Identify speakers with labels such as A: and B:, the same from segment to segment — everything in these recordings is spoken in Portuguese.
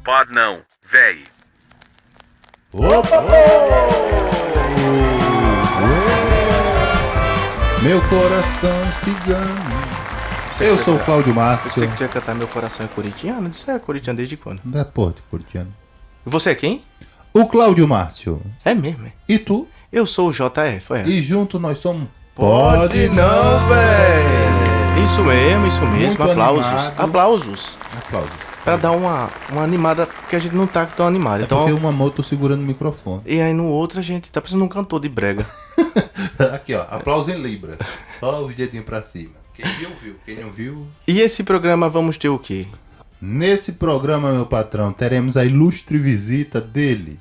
A: Pode não, véi.
B: Opa! Meu coração cigano. Eu sou o Cláudio Márcio.
C: Você que tu ia cantar Meu Coração é Corintiano? Isso é corintiano desde quando?
B: É, pô, de corintiano.
C: E você é quem?
B: O Cláudio Márcio.
C: É mesmo, é?
B: E tu?
C: Eu sou o JF, é.
B: E junto nós somos...
C: Pode não, véi! Isso mesmo.
B: Muito
C: Aplausos.
B: animado.
C: Aplausos.
B: Aplausos.
C: Pra dar uma animada, porque a gente não tá tão animado.
B: É
C: Então,
B: porque uma mão eu tô segurando o microfone.
C: e aí no outro a gente tá precisando de um cantor de brega.
B: Aqui, ó. Aplauso em libras. Só os dedinhos pra cima. Quem viu, viu. Quem não viu...
C: E esse programa vamos ter o quê?
B: Nesse programa, meu patrão, teremos a ilustre visita dele.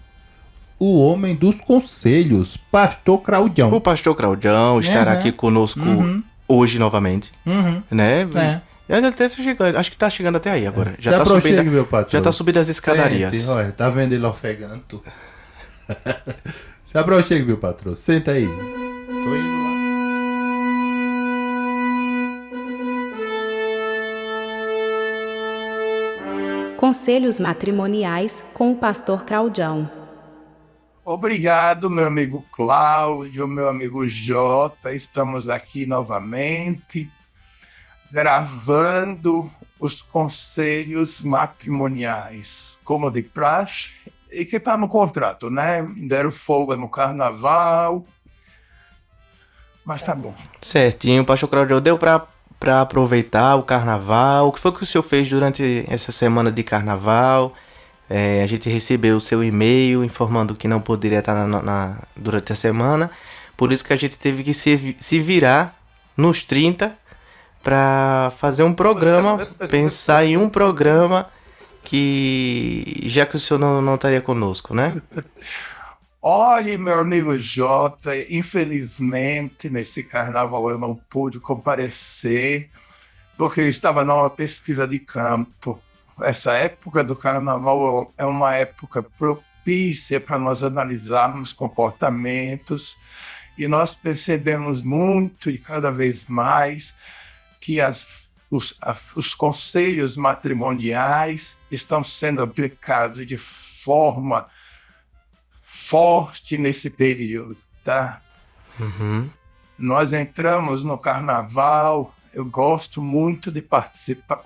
B: O homem dos conselhos, Pastor Claudião.
C: O pastor Claudião estará aqui conosco hoje novamente, né?
B: É.
C: Ele até tá chegando, acho que tá chegando até aí agora.
B: Se aproxime, meu patrão.
C: Já tá subindo as escadarias.
B: Sente, olha, tá vendo ele ofegando? Se aproxime, meu patrão. Senta aí. Tô indo lá.
D: Conselhos matrimoniais com o pastor Claudião.
E: Obrigado, meu amigo Cláudio, meu amigo Jota. Estamos aqui novamente gravando os conselhos matrimoniais, como de praxe, e que está no contrato, né? Deram folga no carnaval, mas tá bom.
C: Certinho, pastor Claudião, deu pra aproveitar o carnaval? O que foi que o senhor fez durante essa semana de carnaval? A gente recebeu o seu e-mail informando que não poderia estar durante a semana, por isso que a gente teve que se virar nos 30 para fazer um programa, pensar em um programa que, já que o senhor não estaria conosco, né?
E: Olha, meu amigo Jota, infelizmente nesse carnaval eu não pude comparecer, porque eu estava numa pesquisa de campo. Essa época do carnaval é uma época propícia para nós analisarmos comportamentos, e nós percebemos muito e cada vez mais que os conselhos matrimoniais estão sendo aplicados de forma forte nesse período, tá? Nós entramos no carnaval. Eu gosto muito de participar,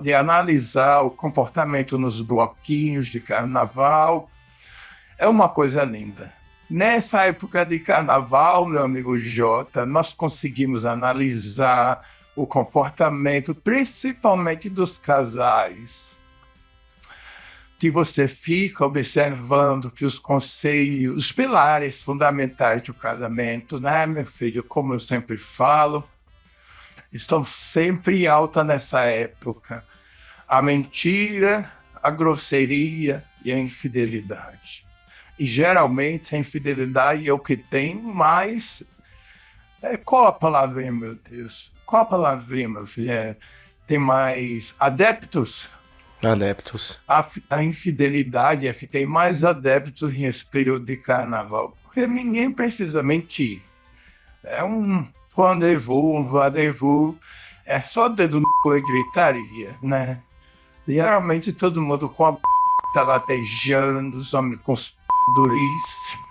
E: de analisar o comportamento nos bloquinhos de carnaval. É uma coisa linda. Nessa época de carnaval, meu amigo Jota, nós conseguimos analisar o comportamento, principalmente dos casais. Que você fica observando que os conselhos, os pilares fundamentais do casamento, né, meu filho, como eu sempre falo, estão sempre em alta nessa época. A mentira, a grosseria e a infidelidade. E geralmente a infidelidade é o que tem mais... qual a palavrinha, meu Deus? Qual a palavrinha, meu filho? Tem mais adeptos?
C: Adeptos.
E: A infidelidade tem mais adeptos nesse período de carnaval. Porque ninguém precisa mentir. É um rendezvous, é só dedo no e gritaria, né? Geralmente todo mundo com a tá latejando, os homens com os duríssimos.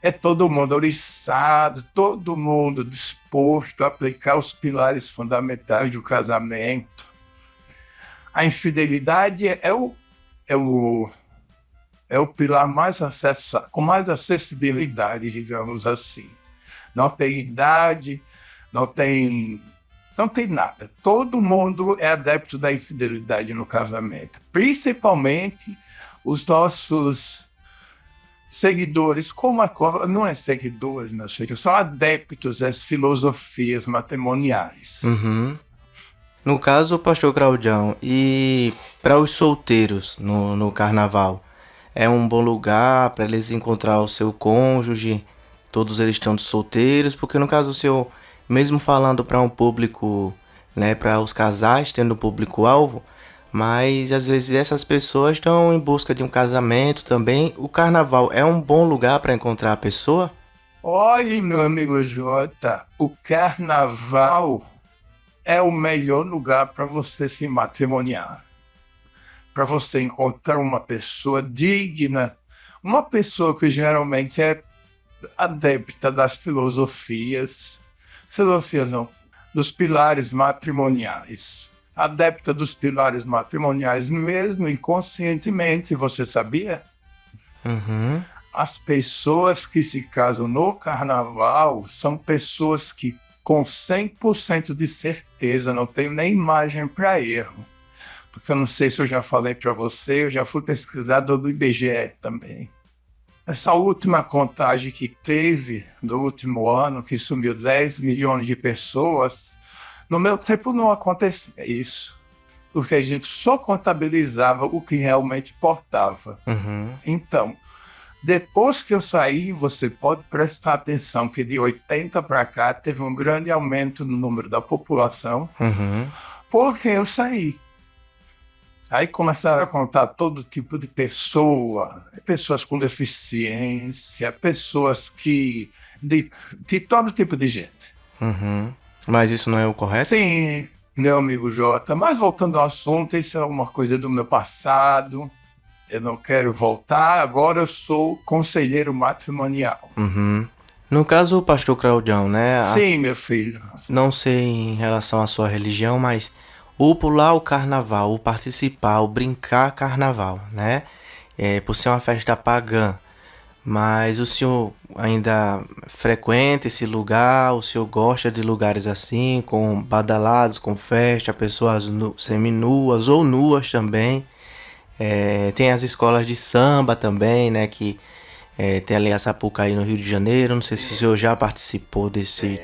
E: É todo mundo oriçado, todo mundo disposto a aplicar os pilares fundamentais do casamento. A infidelidade é o pilar mais com mais acessibilidade, digamos assim. Não tem idade, não tem nada. Todo mundo é adepto da infidelidade no casamento. Principalmente os nossos seguidores, não é seguidores, não sei, são adeptos às filosofias matrimoniais.
C: No caso, o pastor Claudião, e para os solteiros no carnaval, é um bom lugar para eles encontrar o seu cônjuge? Todos eles estão solteiros, porque no caso o senhor, mesmo falando para um público, né, para os casais, tendo um público-alvo, mas às vezes essas pessoas estão em busca de um casamento também. O carnaval é um bom lugar para encontrar a pessoa?
E: Olha, meu amigo Jota, o carnaval é o melhor lugar para você se matrimoniar. para você encontrar uma pessoa digna, uma pessoa que geralmente é adepta das filosofias não, dos pilares matrimoniais. Adepta dos pilares matrimoniais, mesmo inconscientemente, você sabia?
C: Uhum.
E: As pessoas que se casam no carnaval são pessoas que, com 100% de certeza, não tenho nem imagem para erro. Porque eu não sei se eu já falei para você, eu já fui pesquisador do IBGE também. Essa última contagem que teve do último ano, que sumiu 10 milhões de pessoas, no meu tempo não acontecia isso, porque a gente só contabilizava o que realmente importava.
C: Uhum.
E: Então, depois que eu saí, você pode prestar atenção que de 80 para cá teve um grande aumento no número da população,
C: Uhum.
E: porque eu saí. Aí começaram a contar todo tipo de pessoa, pessoas com deficiência, pessoas que... de todo tipo de gente.
C: Uhum. Mas isso não é o correto?
E: Sim, meu amigo Jota, mas voltando ao assunto, isso é uma coisa do meu passado, eu não quero voltar, agora eu sou conselheiro matrimonial.
C: Uhum. No caso, o pastor Claudião, né?
E: Sim, meu filho.
C: Não sei em relação à sua religião, mas o pular o carnaval, o participar, o brincar carnaval, né? Por ser uma festa pagã. Mas o senhor ainda frequenta esse lugar? O senhor gosta de lugares assim, com badalados, com festa, pessoas seminuas ou nuas também? Tem as escolas de samba também, né? Que tem ali a Sapucaí no Rio de Janeiro. Não sei se o senhor já participou desse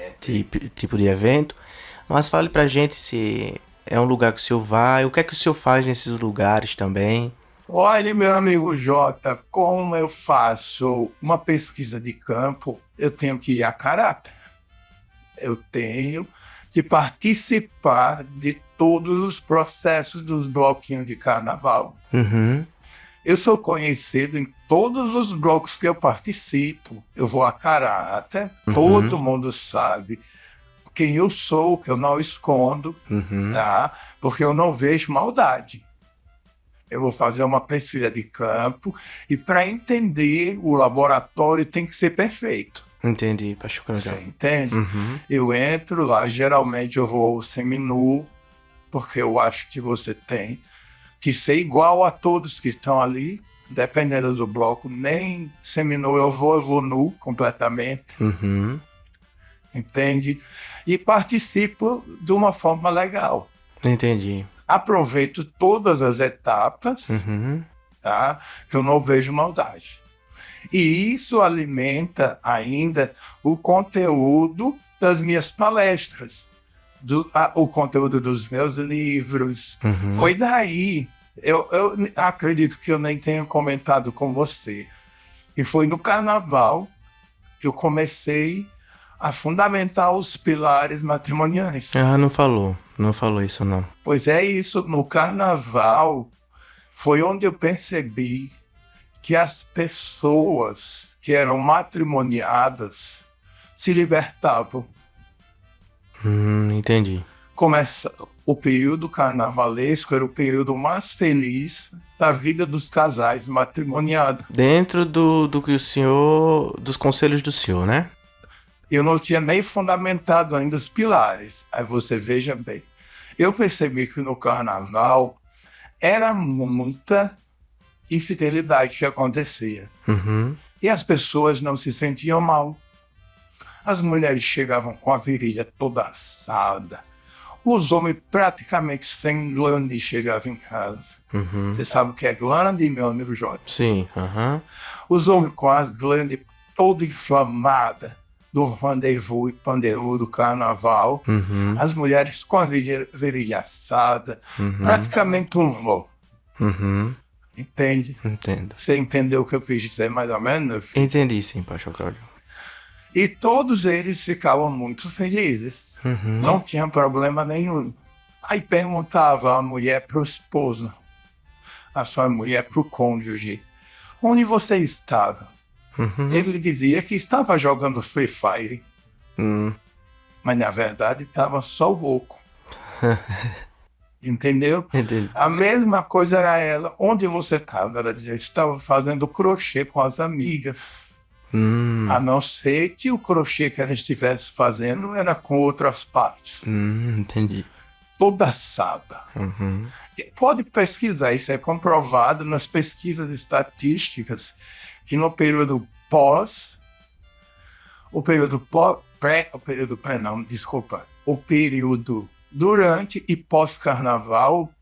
C: tipo de evento. Mas fale pra gente se é um lugar que o senhor vai, o que é que o senhor faz nesses lugares também.
E: Olha, meu amigo Jota, como eu faço uma pesquisa de campo, eu tenho que ir a caráter. Eu tenho que participar de todos os processos dos bloquinhos de carnaval.
C: Uhum.
E: Eu sou conhecido em todos os blocos que eu participo. Eu vou a caráter, todo mundo sabe quem eu sou, que eu não escondo, tá? Porque eu não vejo maldade. Eu vou fazer uma pesquisa de campo e para entender o laboratório tem que ser perfeito.
C: Entendi, pastor Claudião.
E: Você entende?
C: Uhum.
E: Eu entro lá, geralmente eu vou seminu, porque eu acho que você tem que ser igual a todos que estão ali, dependendo do bloco. Nem seminu eu vou nu completamente,
C: Uhum.
E: entende? E participo de uma forma legal.
C: Entendi.
E: Aproveito todas as etapas,
C: Uhum.
E: tá? Que eu não vejo maldade. E isso alimenta ainda o conteúdo das minhas palestras, o conteúdo dos meus livros.
C: Uhum.
E: Foi daí, eu acredito que eu nem tenha comentado com você, e foi no carnaval que eu comecei a fundamentar os pilares matrimoniais.
C: Ah, não falou isso não.
E: Pois é isso, no carnaval foi onde eu percebi que as pessoas que eram matrimoniadas se libertavam.
C: Entendi.
E: O período carnavalesco era o período mais feliz da vida dos casais matrimoniados.
C: Dentro do que o senhor, dos conselhos do senhor, né?
E: Eu não tinha nem fundamentado ainda os pilares. Aí você veja bem. Eu percebi que no carnaval era muita infidelidade que acontecia.
C: Uhum.
E: E as pessoas não se sentiam mal. As mulheres chegavam com a virilha toda assada. Os homens praticamente sem glande chegavam em casa.
C: Uhum.
E: Você sabe o que é glande, meu amigo Jorge?
C: Sim. Uhum.
E: Os homens com as glândulas toda inflamada do rendezvous e pandeiro do carnaval.
C: Uhum.
E: As mulheres com a virilha assada. Praticamente um vô.
C: Uhum.
E: Entende?
C: Entendo.
E: Você entendeu o que eu quis dizer mais ou menos, meu filho?
C: Entendi sim, pastor Claudio.
E: E todos eles ficavam muito felizes.
C: Uhum.
E: Não tinha problema nenhum. Aí perguntava a mulher para o esposo, a sua mulher para o cônjuge, onde você estava?
C: Uhum.
E: Ele dizia que estava jogando Free Fire, mas na verdade estava só louco. Entendeu?
C: Entendi.
E: A mesma coisa era ela. Onde você estava? Ela dizia, estava fazendo crochê com as amigas. A não ser que o crochê que ela estivesse fazendo era com outras partes.
C: Entendi.
E: Toda assada.
C: Uhum.
E: Pode pesquisar, isso é comprovado nas pesquisas estatísticas, que no período pós, o período durante e pós-carnaval,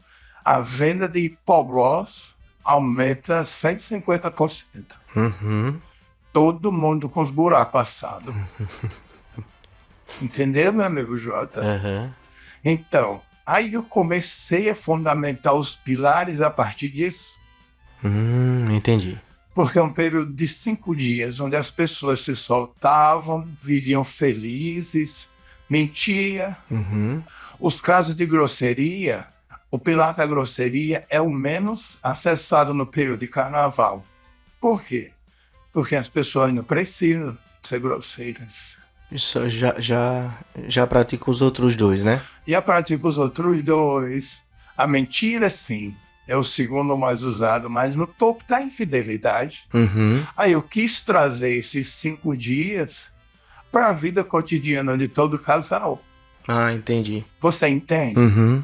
E: a venda de hipogloss aumenta 150%.
C: Uhum.
E: Todo mundo com os buracos passados. Entendeu, meu amigo Jota?
C: Uhum.
E: Então, aí eu comecei a fundamentar os pilares a partir disso.
C: Entendi.
E: Porque é um período de 5 dias, onde as pessoas se soltavam, viviam felizes, mentiam.
C: Uhum.
E: Os casos de grosseria, o pilar da grosseria é o menos acessado no período de carnaval. Por quê? Porque as pessoas não precisam ser grosseiras.
C: Isso já pratica os outros dois, né?
E: E a partir dos outros dois, a mentira, sim, é o segundo mais usado, mas no topo está a infidelidade.
C: Uhum.
E: Aí eu quis trazer esses 5 dias para a vida cotidiana de todo casal.
C: Ah, entendi.
E: Você entende?
C: Uhum.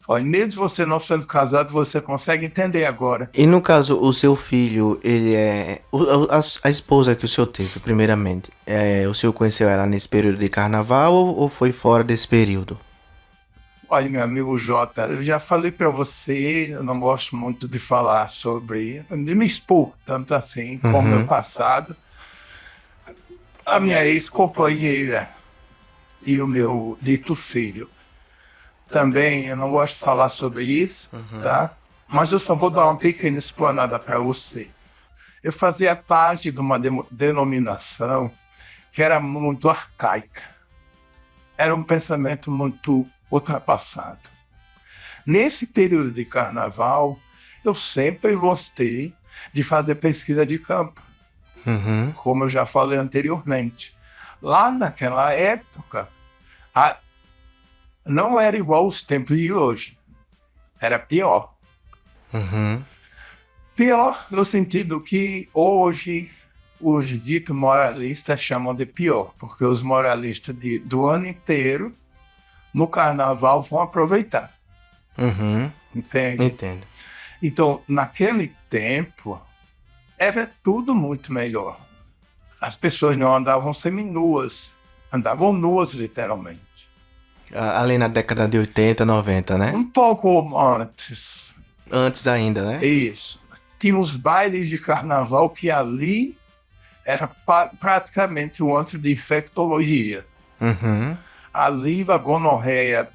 E: Olha, mesmo você não sendo casado, você consegue entender agora.
C: E no caso, o seu filho, ele é... A esposa que o senhor teve, primeiramente, o senhor conheceu ela nesse período de carnaval ou foi fora desse período?
E: Olha, meu amigo Jota, eu já falei para você, eu não gosto muito de falar de me expor tanto assim, como
C: Uhum.
E: meu passado. A minha ex-companheira e o meu dito filho. Também eu não gosto de falar sobre isso, tá? Mas eu só vou dar uma pequena explanada para você. Eu fazia parte de uma denominação que era muito arcaica. Era um pensamento muito ultrapassado. Nesse período de carnaval, eu sempre gostei de fazer pesquisa de campo,
C: Uhum.
E: como eu já falei anteriormente. Lá naquela época, não era igual os tempos de hoje. Era pior.
C: Uhum.
E: Pior no sentido que hoje os ditos moralistas chamam de pior, porque os moralistas do ano inteiro, no carnaval, vão aproveitar.
C: Uhum.
E: Entende?
C: Entendo.
E: Então, naquele tempo, era tudo muito melhor. As pessoas não andavam seminuas, andavam nuas, literalmente.
C: Ali na década de 80, 90, né?
E: Um pouco antes.
C: Antes ainda, né?
E: Isso. Tinha os bailes de carnaval que ali era praticamente um antro de infectologia.
C: Uhum.
E: Ali a gonorreia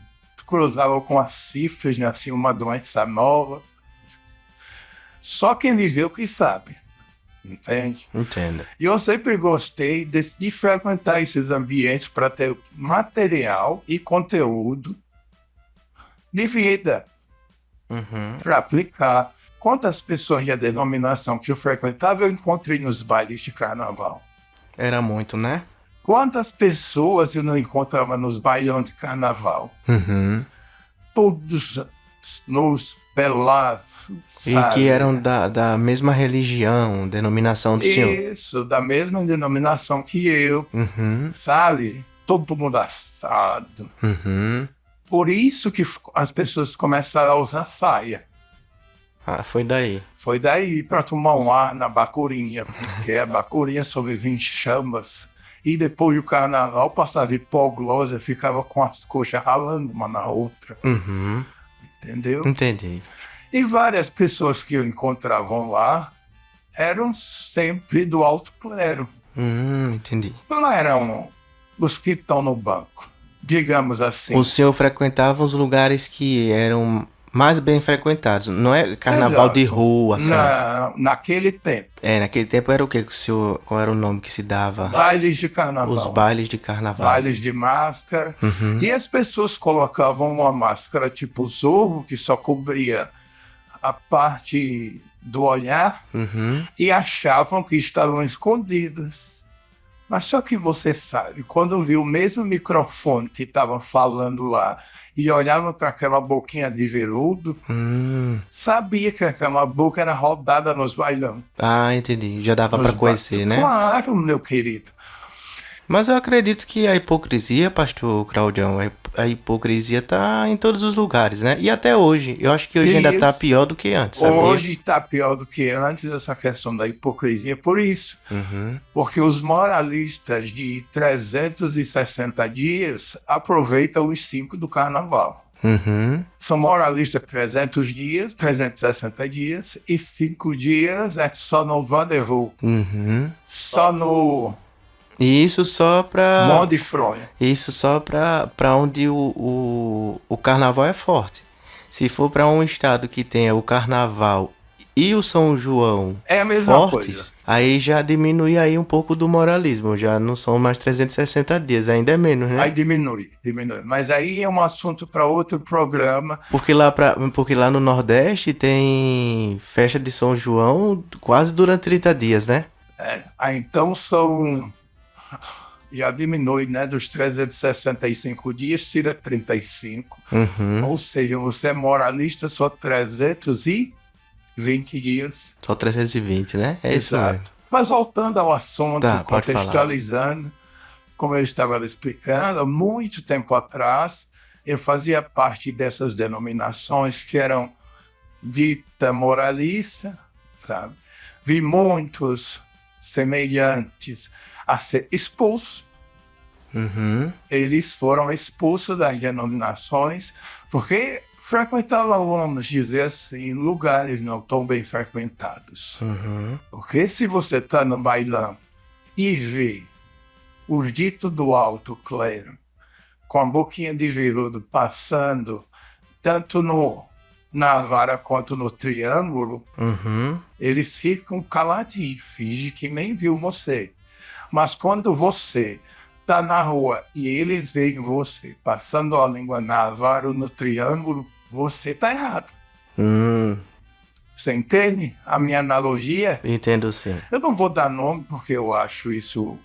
E: cruzava com a sífilis, nascia uma doença nova. Só quem viveu que sabe. Entende?
C: Entendo.
E: E eu sempre gostei de frequentar esses ambientes para ter material e conteúdo de vida
C: Uhum.
E: para aplicar. Quantas pessoas da denominação que eu frequentava eu encontrei nos bailes de carnaval?
C: Era muito, né?
E: Quantas pessoas eu não encontrava nos bailões de carnaval?
C: Uhum.
E: Todos nos pelados.
C: E que eram da mesma religião, denominação do senhor.
E: Isso, da mesma denominação que eu,
C: Uhum.
E: sabe? Todo mundo assado.
C: Uhum.
E: Por isso que as pessoas começaram a usar saia.
C: Ah, foi daí.
E: Foi daí para tomar um ar na bacurinha, porque a bacurinha sobrevive em chamas. E depois do carnaval passava hipoglosa, ficava com as coxas ralando uma na outra.
C: Uhum.
E: Entendeu?
C: Entendi.
E: E várias pessoas que eu encontrava lá eram sempre do alto clero.
C: Entendi.
E: Não eram os que estão no banco, digamos assim.
C: O senhor frequentava os lugares que eram mais bem frequentados. Não é carnaval
E: Exato.
C: de rua, sabe?
E: Naquele tempo.
C: Naquele tempo era o que o senhor... Qual era o nome que se dava?
E: Bailes de carnaval.
C: Os bailes de carnaval.
E: Bailes de máscara.
C: Uhum.
E: E as pessoas colocavam uma máscara tipo zorro, que só cobria a parte do olhar,
C: Uhum.
E: e achavam que estavam escondidas. Mas só que você sabe, quando viu o mesmo microfone que estava falando lá e olhava para aquela boquinha de veludo, sabia que aquela boca era rodada nos bailão.
C: Ah, entendi. Já dava pra conhecer, né?
E: Claro, meu querido.
C: Mas eu acredito que a hipocrisia, pastor Claudião, a hipocrisia tá em todos os lugares, né? E até hoje. Eu acho que hoje ainda tá
E: Isso.
C: pior do que antes, sabia?
E: Hoje está pior do que antes essa questão da hipocrisia, por isso. Porque os moralistas de 360 dias aproveitam os 5 do carnaval. São moralistas 300 dias, 360 dias, e 5 dias é só no Vanderhoof, só no
C: E isso só pra...
E: Mont de Fronha.
C: Isso só pra onde o carnaval é forte. Se for pra um estado que tenha o carnaval e o São João
E: É a mesma
C: fortes,
E: coisa.
C: aí já diminui aí um pouco do moralismo. Já não são mais 360 dias, ainda é menos, né?
E: Aí diminui. Mas aí é um assunto para outro programa.
C: Porque lá no Nordeste tem festa de São João quase durante 30 dias, né?
E: Aí então são... Já diminui, né? Dos 365 dias, tira 35. Ou seja, você é moralista só 320 dias.
C: Só 320, né? É isso mesmo.
E: Exato. Mas voltando ao assunto,
C: Tá, pode
E: contextualizando, como eu estava lhe explicando, há muito tempo atrás, eu fazia parte dessas denominações que eram dita moralista, sabe? Vi muitos semelhantes a ser expulsos. Eles foram expulsos das denominações porque frequentavam, vamos dizer assim, lugares não tão bem frequentados. Porque se você está no bailão e vê os ditos do alto clero com a boquinha de veludo passando tanto na vara quanto no triângulo, eles ficam caladinhos, fingem que nem viu você. Mas quando você está na rua e eles veem você passando a língua na vara ou no triângulo, você está errado. Você entende a minha analogia?
C: Entendo sim.
E: Eu não vou dar nome porque eu acho isso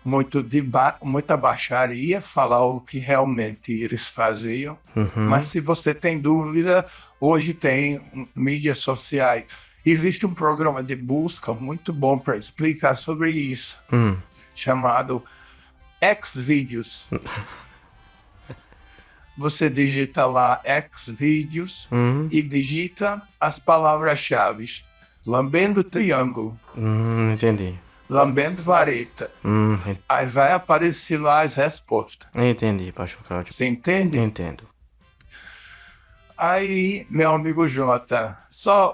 E: muita baixaria, falar o que realmente eles faziam. Mas se você tem dúvida, hoje tem mídias sociais. Existe um programa de busca muito bom para explicar sobre isso, chamado Xvideos. Você digita lá Xvideos e digita as palavras-chave. Lambendo triângulo.
C: Entendi.
E: Lambendo vareta. Aí vai aparecer lá as respostas.
C: Entendi, pastor Cláudio.
E: Você entende?
C: Entendo.
E: Aí, meu amigo Jota,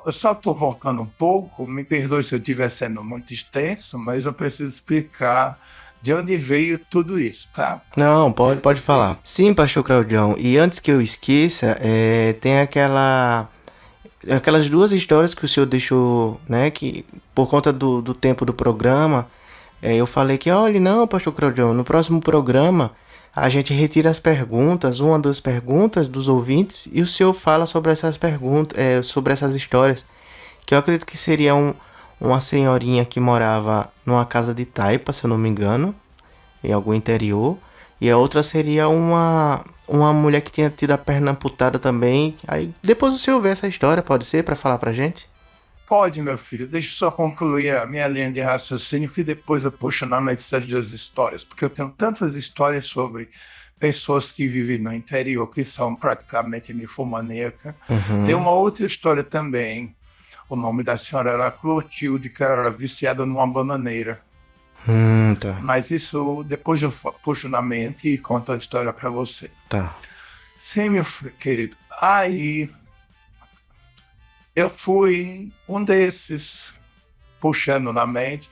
E: eu só estou voltando um pouco, me perdoe se eu estiver sendo muito extenso, mas eu preciso explicar de onde veio tudo isso, tá?
C: Não, pode falar. Sim, pastor Claudião, e antes que eu esqueça, tem aquelas duas histórias que o senhor deixou, né, que por conta do tempo do programa, eu falei que, olha, não, pastor Claudião, no próximo programa a gente retira as perguntas, uma das perguntas dos ouvintes, e o senhor fala sobre essas perguntas, sobre essas histórias, que eu acredito que seria uma senhorinha que morava numa casa de taipa, se eu não me engano, em algum interior, e a outra seria uma mulher que tinha tido a perna amputada também. Aí depois o senhor vê essa história, pode ser, para falar pra gente?
E: Pode, meu filho. Deixa eu só concluir a minha linha de raciocínio que depois eu puxo na medicina das histórias, porque eu tenho tantas histórias sobre pessoas que vivem no interior que são praticamente ninfomaníacas. Tem uma outra história também. O nome da senhora era Clotilde, que era viciada numa bananeira.
C: Tá.
E: Mas isso depois eu puxo na mente e conto a história para você.
C: Tá.
E: Sim, meu querido. Aí eu fui um desses, puxando na mente,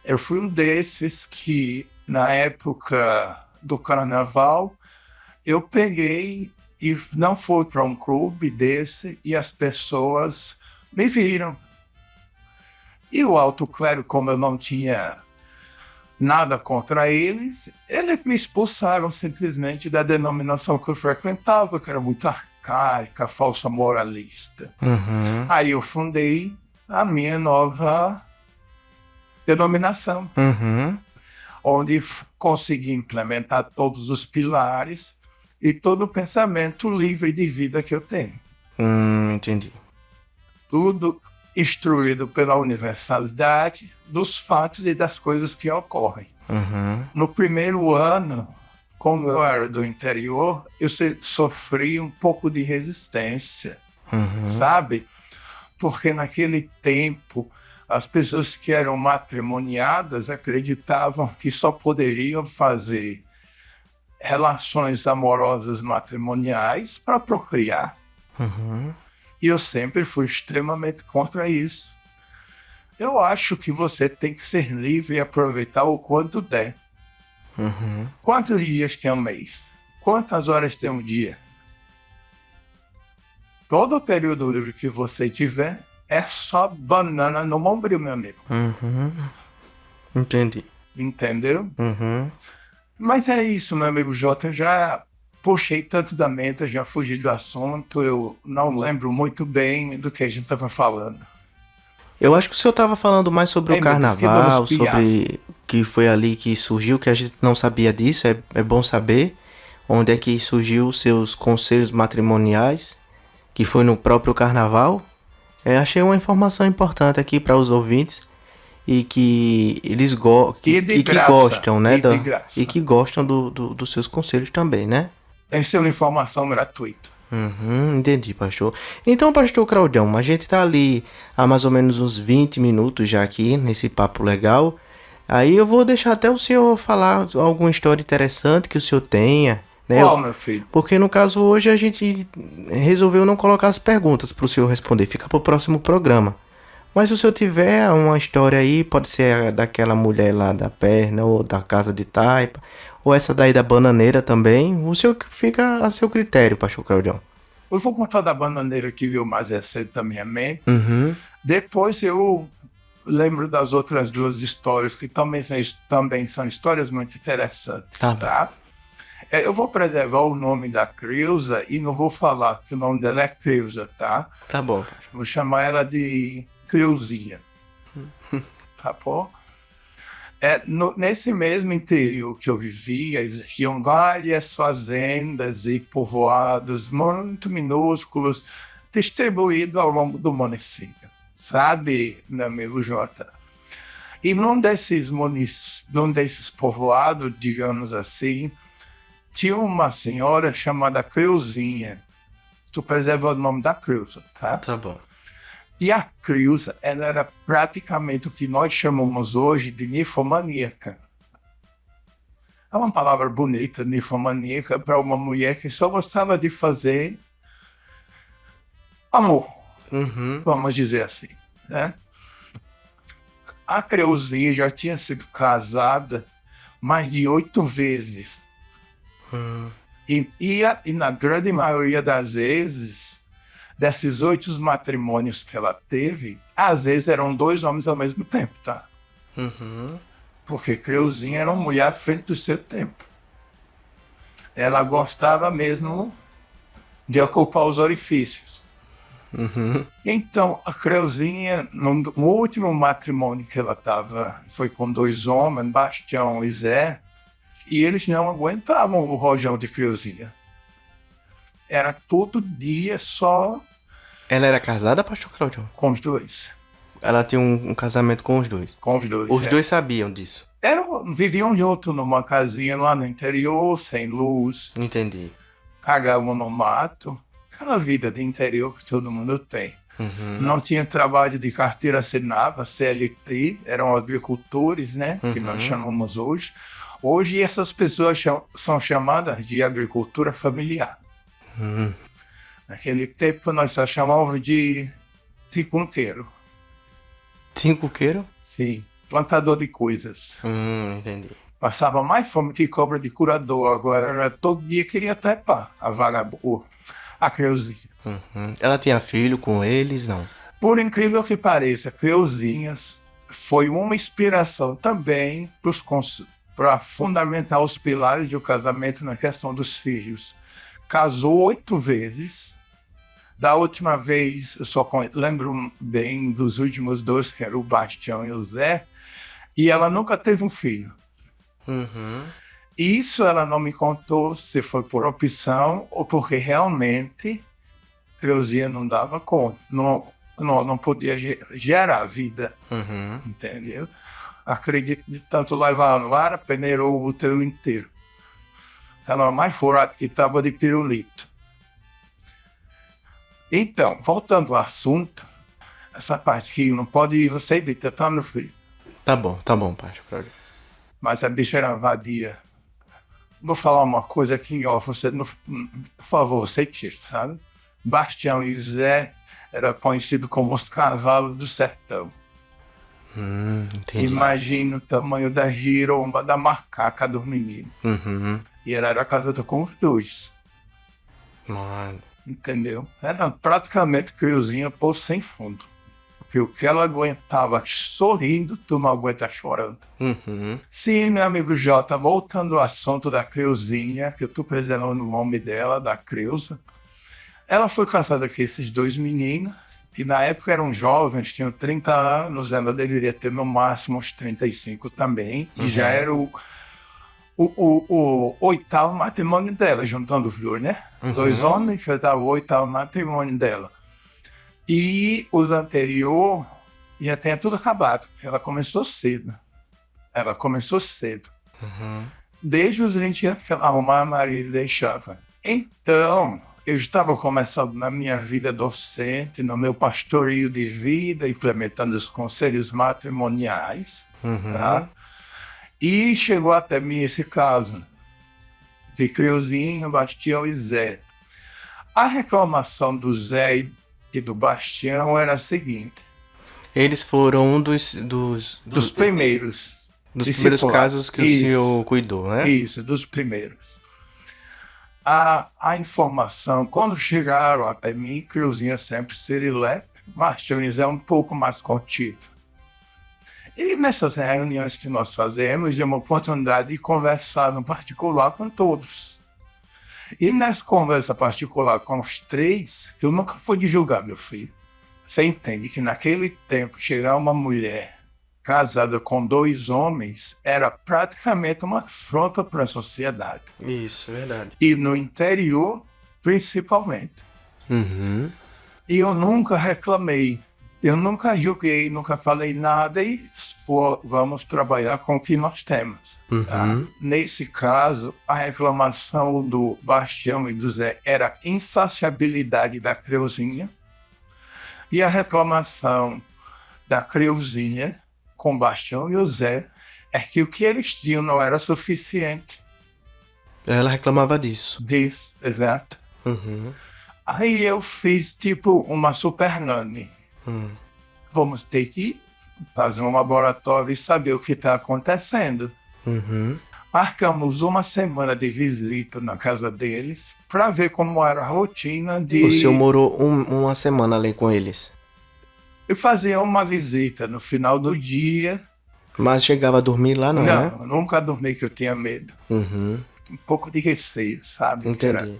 E: eu fui um desses que, na época do carnaval, eu peguei e não fui para um clube desse e as pessoas me viram. E o alto clero, como eu não tinha nada contra eles me expulsaram simplesmente da denominação que eu frequentava, que era muito arcaica, falsa moralista. Aí eu fundei a minha nova denominação. onde consegui implementar todos os pilares e todo o pensamento livre de vida que eu tenho.
C: Entendi.
E: Tudo instruído pela universalidade dos fatos e das coisas que ocorrem. No primeiro ano, como eu era do interior, eu sofri um pouco de resistência, sabe? Porque naquele tempo, as pessoas que eram matrimoniadas acreditavam que só poderiam fazer relações amorosas matrimoniais para procriar. E eu sempre fui extremamente contra isso. Eu acho que você tem que ser livre e aproveitar o quanto der. Quantos dias tem um mês? Quantas horas tem um dia? Todo o período livre que você tiver é só banana no ombro, meu amigo.
C: Entendi.
E: Entendeu? Mas é isso, meu amigo Jota. Eu já puxei tanto da mente, já fugi do assunto. Eu não lembro muito bem do que a gente estava falando.
C: Eu acho que o senhor estava falando mais sobre o
E: meu Deus, que
C: carnaval,
E: vamos piar.
C: sobre que foi ali que surgiu, que a gente não sabia disso, é bom saber onde é que surgiu os seus conselhos matrimoniais, que foi no próprio carnaval. Achei uma informação importante aqui para os ouvintes e que eles
E: de
C: que
E: graça,
C: gostam, né?
E: e de graça.
C: E que gostam dos seus conselhos também, né?
E: Essa é uma informação gratuita.
C: Entendi, pastor. Então, pastor Claudião, a gente tá ali há mais ou menos uns 20 minutos já aqui nesse papo legal. Aí eu vou deixar até o senhor falar alguma história interessante que o senhor tenha, né?
E: Qual, meu filho?
C: Porque no caso hoje a gente resolveu não colocar as perguntas para o senhor responder, fica para o próximo programa. Mas se o senhor tiver uma história aí, pode ser daquela mulher lá da perna, ou da casa de taipa, ou essa daí da bananeira também, o senhor fica a seu critério, pastor Claudião.
E: Eu vou contar da bananeira que veio mais recente da minha mente. Depois eu lembro das outras duas histórias, que também são histórias muito interessantes. Tá? Eu vou preservar o nome da Creusa e não vou falar que o nome dela é Creusa, tá?
C: Tá bom.
E: Vou chamar ela de Creuzinha. Tá bom? Nesse mesmo interior que eu vivia, existiam várias fazendas e povoados muito minúsculos, distribuídos ao longo do município. Sabe, meu amigo Jota? E num desses povoados, digamos assim, tinha uma senhora chamada Creuzinha. Tu preserva o nome da Creuza, tá?
C: Tá bom.
E: E a Creuza, ela era praticamente o que nós chamamos hoje de ninfomaníaca. É uma palavra bonita, ninfomaníaca, para uma mulher que só gostava de fazer amor, vamos dizer assim, né? A Creuzinha já tinha sido casada mais de 8 vezes. E na grande maioria das vezes, desses 8 matrimônios que ela teve, às vezes eram 2 homens ao mesmo tempo, tá? Porque Creuzinha era uma mulher à frente do seu tempo. Ela gostava mesmo de ocupar os orifícios. Então, a Creuzinha, no último matrimônio que ela estava, foi com 2 homens, Bastião e Zé, e eles não aguentavam o rojão de Creuzinha. Era todo dia só...
C: Ela era casada, pastor Claudião?
E: Com os 2.
C: Ela tinha um casamento com os 2?
E: Com os 2.
C: Os 2 sabiam disso?
E: Viviam juntos numa casinha lá no interior, sem luz.
C: Entendi.
E: Cagavam no mato. Aquela vida de interior que todo mundo tem. Não tinha trabalho de carteira assinada, CLT, eram agricultores, né? Que nós chamamos hoje. Hoje essas pessoas são chamadas de agricultura familiar. Naquele tempo nós só chamávamos de tincunqueiro.
C: Tincunqueiro?
E: Sim, plantador de coisas.
C: Entendi.
E: Passava mais fome que cobra de curador. Agora todo dia queria trepar a vagabunda, a Creuzinha.
C: Ela tinha filho com eles, não?
E: Por incrível que pareça, Creuzinhas foi uma inspiração também para fundamentar os pilares do casamento na questão dos filhos. Casou 8 vezes. Da última vez, eu só lembro bem dos últimos 2, que eram o Bastião e o Zé, e ela nunca teve um filho.
C: Uhum.
E: Isso ela não me contou se foi por opção ou porque realmente Creuzinha não dava conta, não podia gerar vida,
C: Uhum.
E: entendeu? Acredito de tanto levar no ar, peneirou o útero inteiro. Estava mais furado que estava de pirulito. Então, voltando ao assunto, essa parte que não pode ir, você dita, tá, meu filho?
C: Tá bom, Pastor Claudião.
E: Mas a bicha era vadia. Vou falar uma coisa aqui, ó, você, por favor, você tira, sabe? Bastião e Zé era conhecido como os cavalos do sertão.
C: Entendi.
E: Imagina o tamanho da giromba da macaca dos meninos.
C: Uhum.
E: E ela era casada com os dois,
C: Mano.
E: entendeu? Era praticamente criozinha por sem fundo. Porque o que ela aguentava sorrindo, tu não aguenta chorando.
C: Uhum.
E: Sim, meu amigo Jota, voltando ao assunto da Creuzinha, que eu tô preservando o nome dela, da Creuza. Ela foi casada com esses dois meninos, e na época eram jovens, tinham 30 anos, ela deveria ter no máximo uns 35 também, e já era o oitavo matrimônio dela, juntando os dois, né?
C: Uhum.
E: 2 homens, já o oitavo matrimônio dela. E os anteriores já tinha tudo acabado. Ela começou cedo.
C: Uhum.
E: Desde os 20 anos que ela arrumava marido e deixava. Então, eu estava começando na minha vida docente, no meu pastoreio de vida, implementando os conselhos matrimoniais,
C: Uhum.
E: tá? E chegou até mim esse caso de Creuzinho, Bastião e Zé. A reclamação do Zé e do Bastião era a seguinte:
C: Eles foram um dos
E: primeiros.
C: primeiros
E: discipulados.
C: casos que o senhor cuidou, né?
E: Isso, dos primeiros. A informação, quando chegaram até mim, Creuzinha sempre serelepe, Bastião é um pouco mais contido. E nessas reuniões que nós fazemos, é uma oportunidade de conversar no particular com todos. E nessa conversa particular com os três, eu nunca fui de julgar, meu filho. Você entende que naquele tempo, chegar uma mulher casada com 2 homens era praticamente uma afronta para a sociedade.
C: Isso, verdade.
E: E no interior, principalmente.
C: Uhum.
E: E eu nunca reclamei, eu nunca julguei, nunca falei nada e vamos trabalhar com o que nós temos. Tá?
C: Uhum.
E: Nesse caso, a reclamação do Bastião e do Zé era a insaciabilidade da Creuzinha e a reclamação da Creuzinha com o Bastião e o Zé é que o que eles tinham não era suficiente.
C: Ela reclamava disso.
E: Disso, exato.
C: Uhum.
E: Aí eu fiz tipo uma super nani. Vamos ter que fazer um laboratório e saber o que está acontecendo.
C: Uhum.
E: Marcamos uma semana de visita na casa deles para ver como era a rotina de...
C: O senhor morou uma semana ali com eles?
E: Eu fazia uma visita no final do dia.
C: Mas chegava a dormir lá não, né?
E: Não, nunca dormi, que eu tinha medo.
C: Uhum.
E: Um pouco de receio, sabe?
C: Entendi.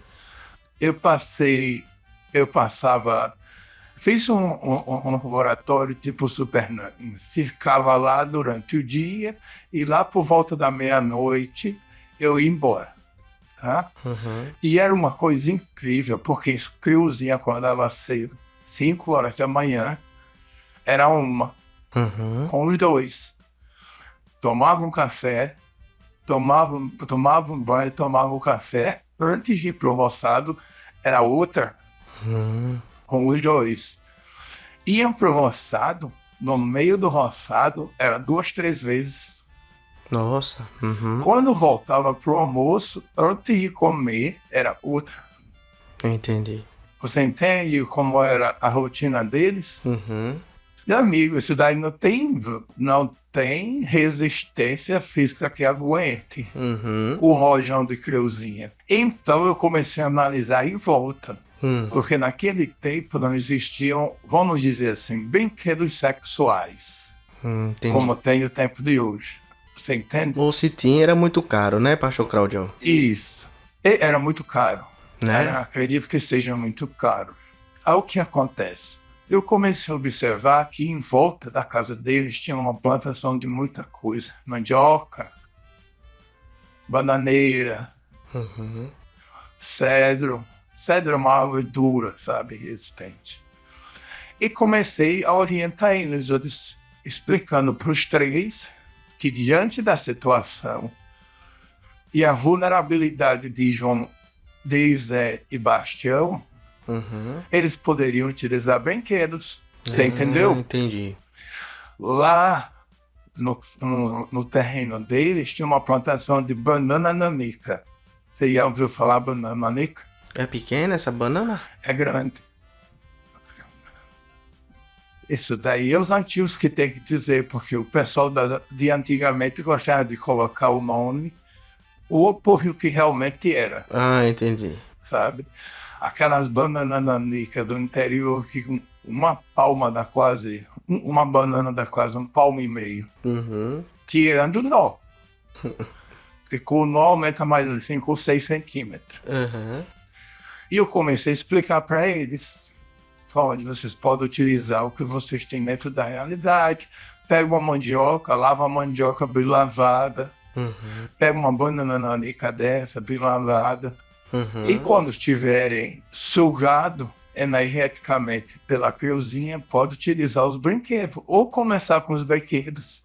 E: Fiz um laboratório tipo Super Nani. Ficava lá durante o dia e lá por volta da meia-noite eu ia embora. Tá?
C: Uhum.
E: E era uma coisa incrível, porque Creuzinho acordava cedo, 5 horas da manhã, era uma, com os dois. Tomava um café, tomava um banho, tomava um café. Antes de ir pro roçado, era outra, com os dois. Iam pro roçado, no meio do roçado, era 2, 3 vezes.
C: Nossa. Uhum.
E: Quando voltava pro almoço, antes de comer, era outra.
C: Entendi.
E: Você entende como era a rotina deles?
C: Uhum.
E: Meu amigo, isso daí não tem resistência física que aguente o rojão de Creuzinha. Então eu comecei a analisar em volta. Porque naquele tempo não existiam, vamos dizer assim, brinquedos sexuais.
C: Entendi.
E: Como tem o tempo de hoje. Você entende?
C: Ou se tinha, era muito caro, né, Pastor Claudião?
E: Isso. E era muito caro.
C: Né?
E: Acredito que seja muito caro. Aí o que acontece? Eu comecei a observar que em volta da casa deles tinha uma plantação de muita coisa. Mandioca, bananeira, cedro. Cedro é uma árvore dura, sabe, resistente. E comecei a orientar eles, explicando para os três que diante da situação e a vulnerabilidade de João, de Zé e Bastião, eles poderiam utilizar brinquedos. Você entendeu?
C: Entendi.
E: Lá no terreno deles tinha uma plantação de banana nanica. Você já ouviu falar banana nanica?
C: É pequena essa banana?
E: É grande. Isso daí é os antigos que tem que dizer, porque o pessoal de antigamente gostava de colocar o nome ou por o que realmente era.
C: Ah, entendi.
E: Sabe? Aquelas bananas nanica do interior que uma banana dá quase um palmo e meio. Tirando o nó. Porque com o nó aumenta mais de 5 ou 6 centímetros. E eu comecei a explicar para eles: olha, vocês podem utilizar o que vocês têm dentro da realidade. Pega uma mandioca, lava a mandioca bem lavada. Pega uma banana nanica dessa, bem lavada. E quando estiverem sugado energeticamente pela creuzinha, pode utilizar os brinquedos. Ou começar com os brinquedos.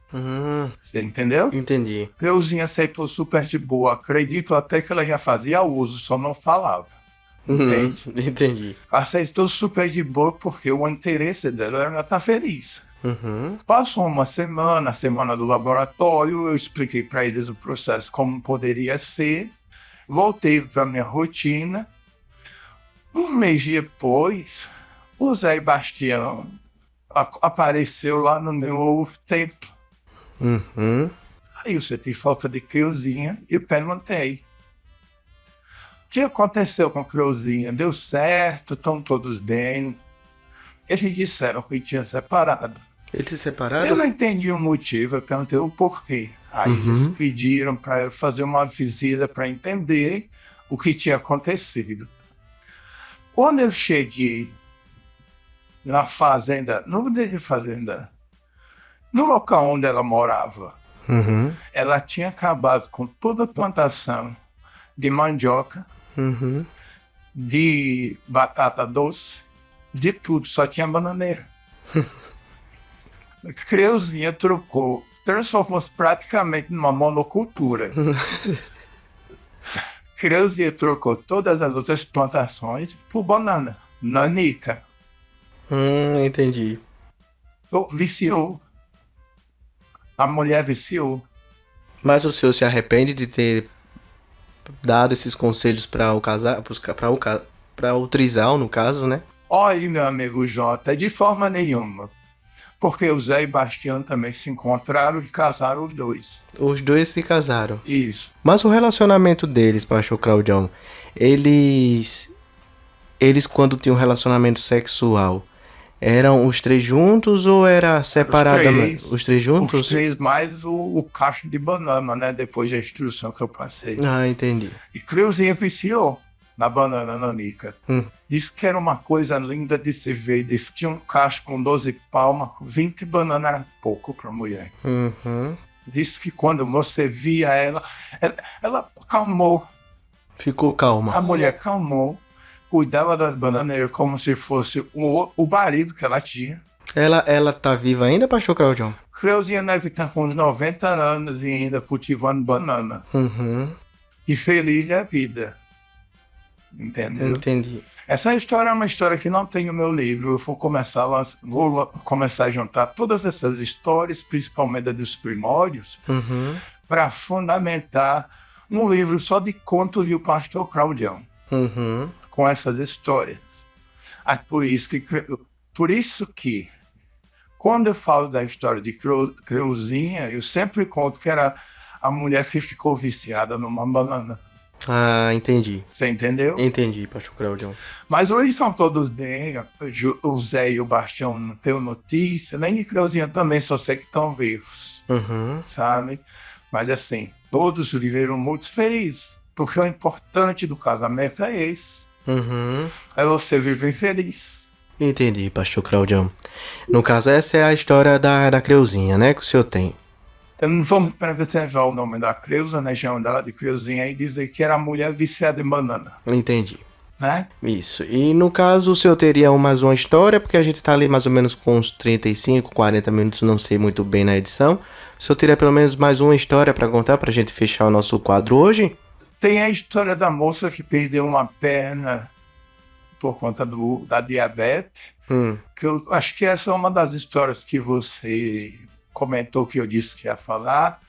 E: Você entendeu?
C: Entendi.
E: Creuzinha aceitou super de boa. Acredito até que ela já fazia uso, só não falava. Entende?
C: Entendi.
E: Aceitou super de boa porque o interesse dela era estar feliz. Passou uma semana, a semana do laboratório, eu expliquei para eles o processo como poderia ser. Voltei para minha rotina. Um mês depois, o Zé Bastião apareceu lá no meu templo. Aí eu senti falta de creuzinha e perguntei: o que aconteceu com a creuzinha? Deu certo? Estão todos bem? Eles disseram que tinha separado.
C: Eles se separaram?
E: Eu não entendi o motivo, eu perguntei o porquê. Aí eles pediram para eu fazer uma visita para entender o que tinha acontecido. Quando eu cheguei na fazenda, não mudei de fazenda, no local onde ela morava, ela tinha acabado com toda a plantação de mandioca, de batata doce, de tudo, só tinha bananeira. A creuzinha transformou-se praticamente numa monocultura. Creuzinha trocou todas as outras plantações por banana, nanica.
C: Entendi.
E: Viciou. A mulher viciou.
C: Mas o senhor se arrepende de ter dado esses conselhos para o trisal, no caso, né?
E: Olha, meu amigo Jota, de forma nenhuma. Porque o Zé e Bastião também se encontraram e casaram os dois.
C: Os dois se casaram.
E: Isso.
C: Mas o relacionamento deles, pastor Claudião, eles quando tinham um relacionamento sexual, eram os três juntos ou era separadamente? Os três juntos?
E: Os três mais o cacho de banana, né? Depois da instrução que eu passei.
C: Ah, entendi.
E: E Creuzinha viciou na banana nanica. Disse que era uma coisa linda de se ver. Disse que tinha um cacho com 12 palmas, 20 bananas era pouco para mulher. Disse que quando você via ela calmou.
C: Ficou calma.
E: A mulher calmou, cuidava das bananeiras como se fosse o marido que ela tinha.
C: Ela tá viva ainda, pastor Claudião?
E: Creuzinha deve estar com uns 90 anos e ainda cultivando banana. E feliz da vida. Entendeu?
C: Entendi.
E: Essa história é uma história que não tem no meu livro. Eu vou começar a juntar todas essas histórias, principalmente dos primórdios, para fundamentar um livro só de contos do pastor Claudião, com essas histórias. Por isso que, quando eu falo da história de Creuzinha, eu sempre conto que era a mulher que ficou viciada numa banana.
C: Ah, entendi.
E: Você entendeu?
C: Entendi, pastor Claudião.
E: Mas hoje estão todos bem. O Zé e o Bastião não têm notícia, nem de Creuzinha também, só sei que estão vivos. Sabe? Mas assim, todos viveram muito felizes. Porque o importante do casamento é esse. É você viver feliz.
C: Entendi, pastor Claudião. No caso, essa é a história da Creuzinha, né? Que o senhor tem.
E: Eu não vou preservar o nome da Creuza, né? Chamam dela de Creuzinha e dizer que era mulher viciada em banana,
C: Entendi.
E: né?
C: Isso. E no caso, o senhor teria mais uma história, porque a gente tá ali mais ou menos com uns 35, 40 minutos, não sei muito bem na edição. O senhor teria pelo menos mais uma história pra contar pra gente fechar o nosso quadro hoje?
E: Tem a história da moça que perdeu uma perna por conta da diabetes, que eu acho que essa é uma das histórias que você comentou que eu disse que ia falar,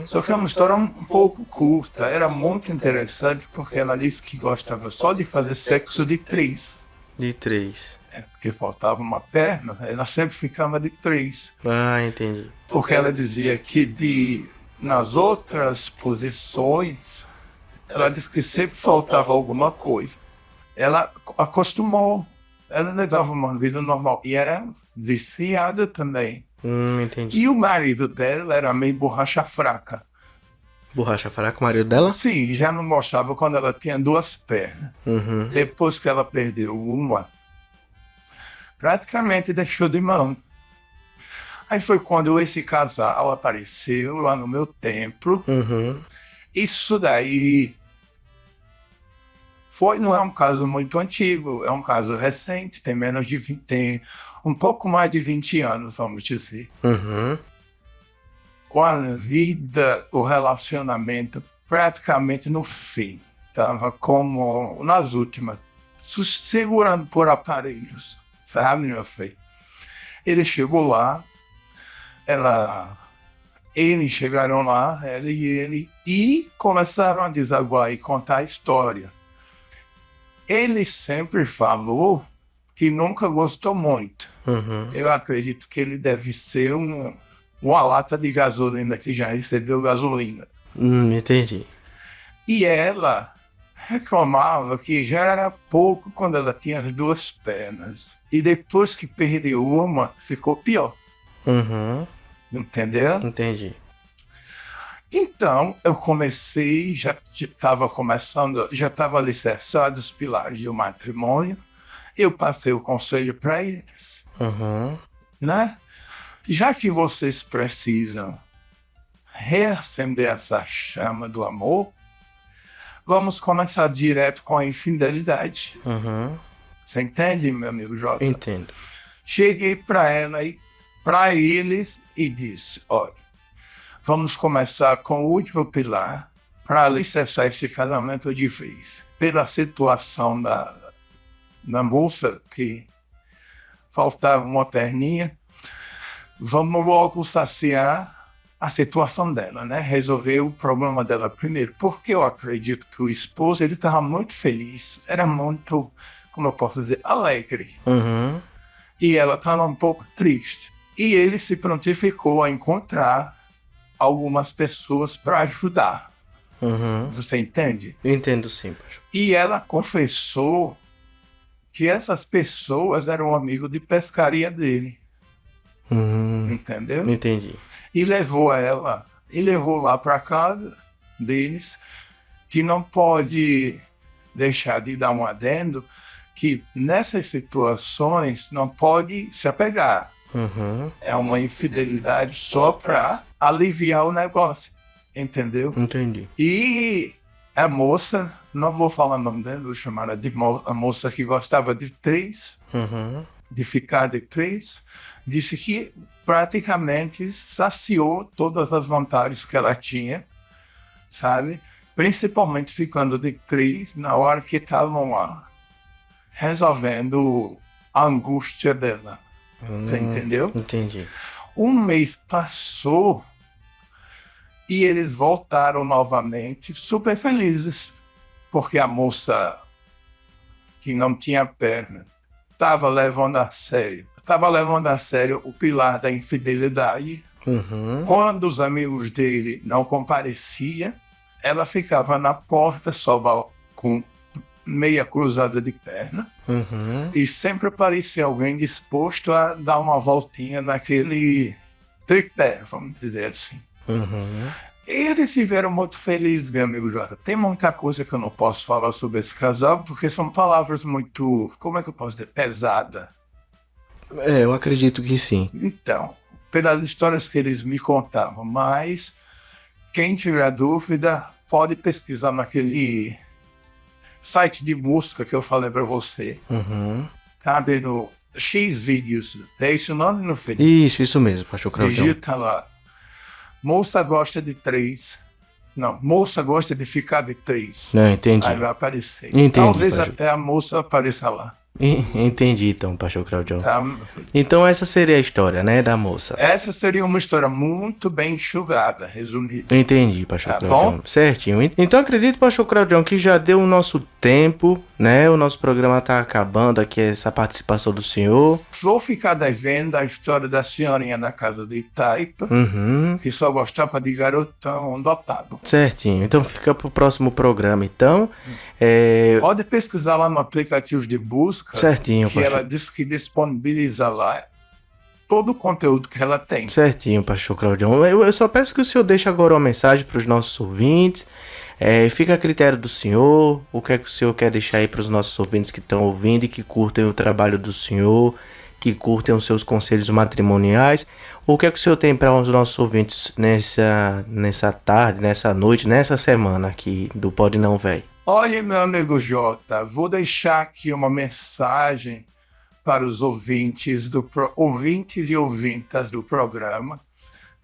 E: só que é uma história um pouco curta, era muito interessante porque ela disse que gostava só de fazer sexo de 3,
C: De 3.
E: porque faltava uma perna, ela sempre ficava de 3,
C: Ah, entendi.
E: porque ela dizia que nas outras posições, ela disse que sempre faltava alguma coisa. Ela acostumou, ela levava uma vida normal e era viciada também.
C: Entendi.
E: E o marido dela era meio borracha fraca.
C: Borracha fraca, o marido dela?
E: Sim, já não gostava quando ela tinha 2 pernas. Depois que ela perdeu uma, praticamente deixou de mão. Aí foi quando esse casal apareceu lá no meu templo. Isso daí não é um caso muito antigo, é um caso recente, tem menos de 20, tem um pouco mais de 20 anos, vamos dizer. Com a vida, o relacionamento praticamente no fim, estava como nas últimas, segurando por aparelhos, sabe, meu filho? Ele chegou lá, eles chegaram lá, ela e ele, e começaram a desaguar e contar a história. Ele sempre falou que nunca gostou muito. Eu acredito que ele deve ser uma lata de gasolina que já recebeu gasolina.
C: Entendi.
E: E ela reclamava que já era pouco quando ela tinha as 2 pernas. E depois que perdeu uma, ficou pior. Entendeu?
C: Entendi.
E: Então, eu comecei, já estava alicerçado os pilares do matrimônio, eu passei o conselho para eles, né? Já que vocês precisam reacender essa chama do amor, vamos começar direto com a infidelidade. Você entende, meu amigo Jota?
C: Entendo.
E: Cheguei para eles e disse, olha, vamos começar com o último pilar para alicerçar esse casamento de vez. Pela situação da moça, que faltava uma perninha, vamos logo saciar a situação dela, né? Resolver o problema dela primeiro. Porque eu acredito que o esposo estava muito feliz, era muito, como eu posso dizer, alegre. E ela estava um pouco triste. E ele se prontificou a encontrar algumas pessoas para ajudar. Você entende?
C: Entendo sim, pastor.
E: E ela confessou que essas pessoas eram amigos de pescaria dele. Entendeu?
C: Entendi.
E: E levou lá para casa deles, que não pode deixar de dar um adendo, que nessas situações não pode se apegar. É uma infidelidade só para aliviar o negócio, entendeu?
C: Entendi.
E: E a moça, não vou falar o nome dela, vou chamar ela de a moça que gostava de 3, de ficar de 3, disse que praticamente saciou todas as vontades que ela tinha, sabe? Principalmente ficando de 3 na hora que estavam lá, resolvendo a angústia dela. Você entendeu?
C: Entendi.
E: Um mês passou e eles voltaram novamente super felizes, porque a moça que não tinha perna estava levando a sério o pilar da infidelidade. Quando os amigos dele não compareciam, ela ficava na porta só com meia cruzada de perna, e sempre aparecia alguém disposto a dar uma voltinha naquele tripé, vamos dizer assim. E eles viveram muito felizes, meu amigo Jota. Tem muita coisa que eu não posso falar sobre esse casal, porque são palavras muito, como é que eu posso dizer, pesada.
C: Eu acredito que sim.
E: Então, pelas histórias que eles me contavam, mas quem tiver dúvida pode pesquisar naquele site de busca que eu falei para você. Tá vendo? X vídeos. É esse o nome no Facebook?
C: Isso mesmo, pastor Claudião.
E: Digita lá. Moça gosta de 3. Não, moça gosta de ficar de 3.
C: Não, entendi.
E: Aí vai aparecer.
C: Entendi,
E: Talvez
C: pastor.
E: até a moça apareça lá.
C: Entendi então, pastor Claudião.
E: Tá?
C: Então essa seria a história, né, da moça.
E: Essa seria uma história muito bem enxugada, resumida.
C: Entendi, pastor
E: Tá
C: Claudião.
E: bom?
C: Certinho. Então acredito, pastor Claudião, que já deu o nosso tempo, né? O nosso programa tá acabando aqui, essa participação do senhor.
E: Vou ficar devendo a história da senhorinha da casa de Itaipa, que só gostava de garotão dotado.
C: Certinho. Então fica pro próximo programa, então.
E: Pode pesquisar lá no aplicativo de busca,
C: Certinho,
E: que
C: pastor.
E: ela diz que disponibiliza lá todo o conteúdo que ela tem.
C: Certinho, pastor Claudião. Eu só peço que o senhor deixe agora uma mensagem para os nossos ouvintes. Fica a critério do senhor. O que é que o senhor quer deixar aí para os nossos ouvintes que estão ouvindo e que curtem o trabalho do senhor, que curtem os seus conselhos matrimoniais? O que é que o senhor tem para os nossos ouvintes nessa tarde, nessa noite, nessa semana aqui do Pode Não Véi?
E: Olha, meu amigo Jota, vou deixar aqui uma mensagem para os ouvintes ouvintes e ouvintas do programa,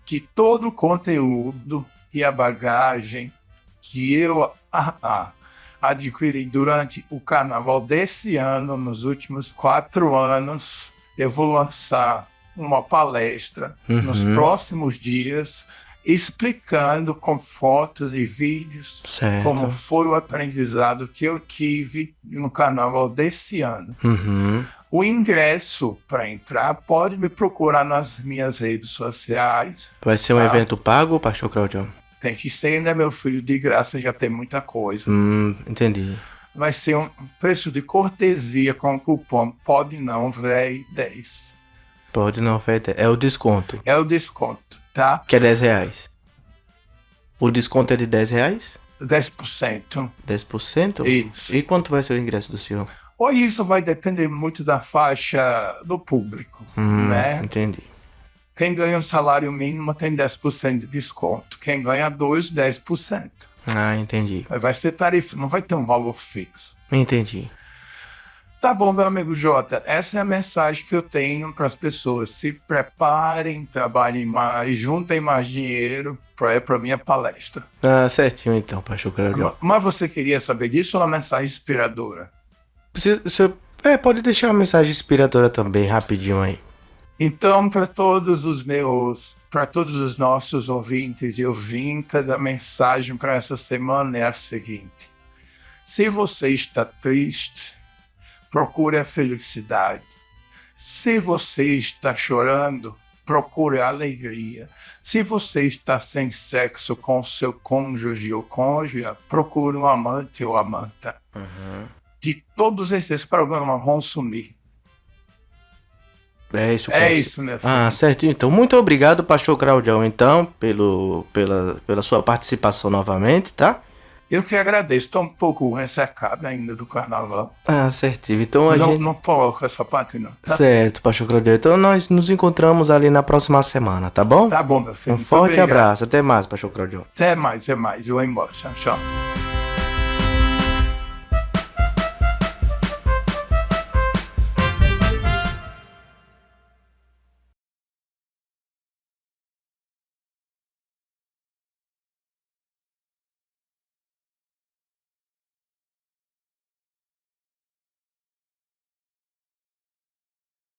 E: que todo o conteúdo e a bagagem que eu adquiri durante o carnaval desse ano, nos últimos 4 anos, eu vou lançar uma palestra nos próximos dias, explicando com fotos e vídeos como foi o aprendizado que eu tive no carnaval desse ano. O ingresso para entrar pode me procurar nas minhas redes sociais.
C: Vai ser um evento pago, pastor Claudião?
E: Tem que ser, né, meu filho? De graça já tem muita coisa.
C: Entendi.
E: Vai ser um preço de cortesia com o cupom Pode Não Véi 10.
C: Pode Não Véi 10. É o desconto.
E: É o desconto, tá?
C: Que é R$10. O desconto é de R$10?
E: 10%.
C: 10%?
E: Isso.
C: E quanto vai ser o ingresso do senhor?
E: Ou isso vai depender muito da faixa do público, né?
C: Entendi.
E: Quem ganha um salário mínimo tem 10% de desconto. Quem ganha 2, 10%.
C: Entendi.
E: Vai ser tarifa, não vai ter um valor fixo.
C: Entendi.
E: Tá bom, meu amigo Jota, essa é a mensagem que eu tenho para as pessoas. Se preparem, trabalhem mais, juntem mais dinheiro para minha palestra.
C: Certinho então, pastor Claudião.
E: Mas você queria saber disso ou uma mensagem inspiradora?
C: Pode deixar uma mensagem inspiradora também, rapidinho aí.
E: Então, para todos os nossos ouvintes e ouvintas, a mensagem para essa semana é a seguinte: se você está triste, procure a felicidade. Se você está chorando, procure a alegria. Se você está sem sexo com o seu cônjuge ou cônjuge, procure um amante ou amanta. De todos esses problemas vão sumir.
C: É isso,
E: meu filho.
C: Certo. Então, muito obrigado, pastor Claudião, então, pela sua participação novamente, tá?
E: Eu que agradeço. Estou um pouco ressecado ainda do carnaval.
C: Certinho. Então,
E: não coloco essa parte, não. Tá?
C: Certo, pastor Claudião. Então, nós nos encontramos ali na próxima semana, tá bom?
E: Tá bom, meu filho.
C: Um forte abraço. Até mais, pastor Claudião.
E: Até mais. Eu vou embora. Tchau.